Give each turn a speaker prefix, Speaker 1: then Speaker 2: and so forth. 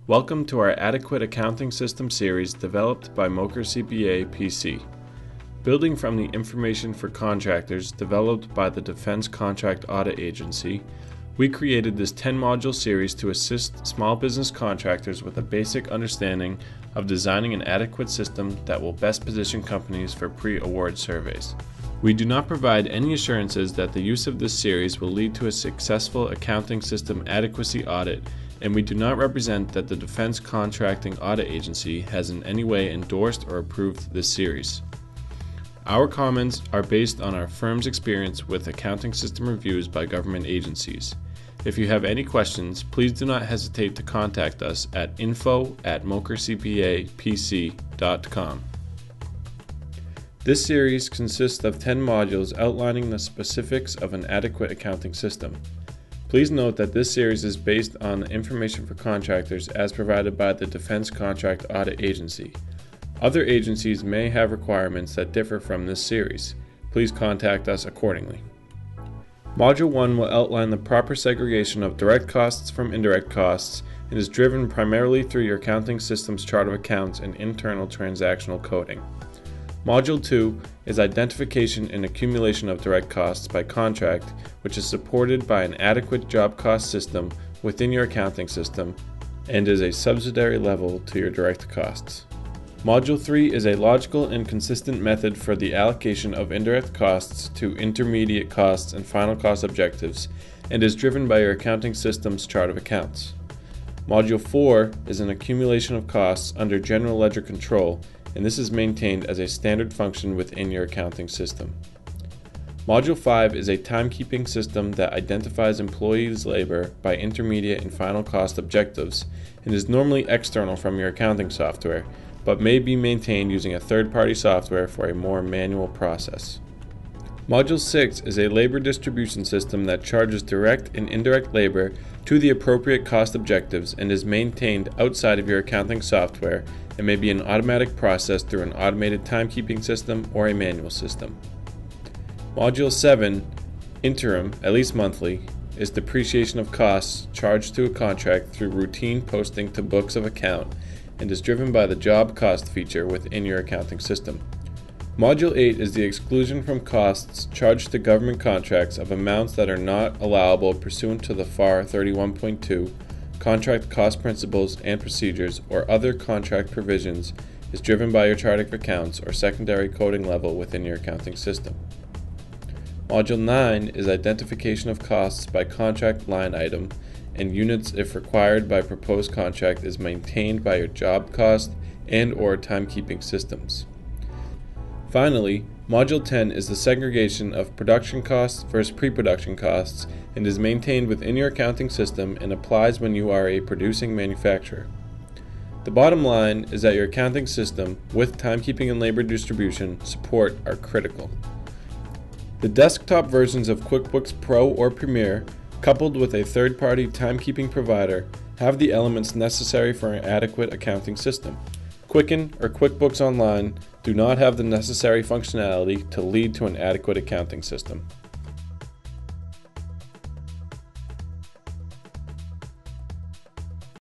Speaker 1: Welcome to our Adequate Accounting System series developed by Mocher CPA PC. Building from the information for contractors developed by the Defense Contract Audit Agency, we created this 10-module series to assist small business contractors with a basic understanding of designing an adequate system that will best position companies for pre-award surveys. We do not provide any assurances that the use of this series will lead to a successful accounting system adequacy audit, and we do not represent that the Defense Contracting Audit Agency has in any way endorsed or approved this series. Our comments are based on our firm's experience with accounting system reviews by government agencies. If you have any questions, please do not hesitate to contact us at info@mochercpapc.com. This series consists of 10 modules outlining the specifics of an adequate accounting system. Please note that this series is based on the information for contractors as provided by the Defense Contract Audit Agency. Other agencies may have requirements that differ from this series. Please contact us accordingly. Module 1 will outline the proper segregation of direct costs from indirect costs and is driven primarily through your accounting system's chart of accounts and internal transactional coding. Module 2 is Identification and Accumulation of Direct Costs by contract, which is supported by an adequate job cost system within your accounting system and is a subsidiary level to your direct costs. Module 3 is a logical and consistent method for the allocation of indirect costs to intermediate costs and final cost objectives and is driven by your accounting system's chart of accounts. Module 4 is an accumulation of costs under general ledger control, and this is maintained as a standard function within your accounting system. Module 5 is a timekeeping system that identifies employees' labor by intermediate and final cost objectives and is normally external from your accounting software, but may be maintained using a third-party software for a more manual process. Module 6 is a labor distribution system that charges direct and indirect labor to the appropriate cost objectives and is maintained outside of your accounting software and may be an automatic process through an automated timekeeping system or a manual system. Module 7, Interim, at least monthly, is depreciation of costs charged to a contract through routine posting to books of account and is driven by the job cost feature within your accounting system. Module 8 is the exclusion from costs charged to government contracts of amounts that are not allowable pursuant to the FAR 31.2, contract cost principles and procedures, or other contract provisions is driven by your chart of accounts or secondary coding level within your accounting system. Module 9 is identification of costs by contract line item and units if required by proposed contract is maintained by your job cost and or timekeeping systems. Finally, Module 10 is the segregation of production costs versus pre-production costs and is maintained within your accounting system and applies when you are a producing manufacturer. The bottom line is that your accounting system, with timekeeping and labor distribution support, are critical. The desktop versions of QuickBooks Pro or Premier, coupled with a third-party timekeeping provider, have the elements necessary for an adequate accounting system. Quicken or QuickBooks Online do not have the necessary functionality to lead to an adequate accounting system.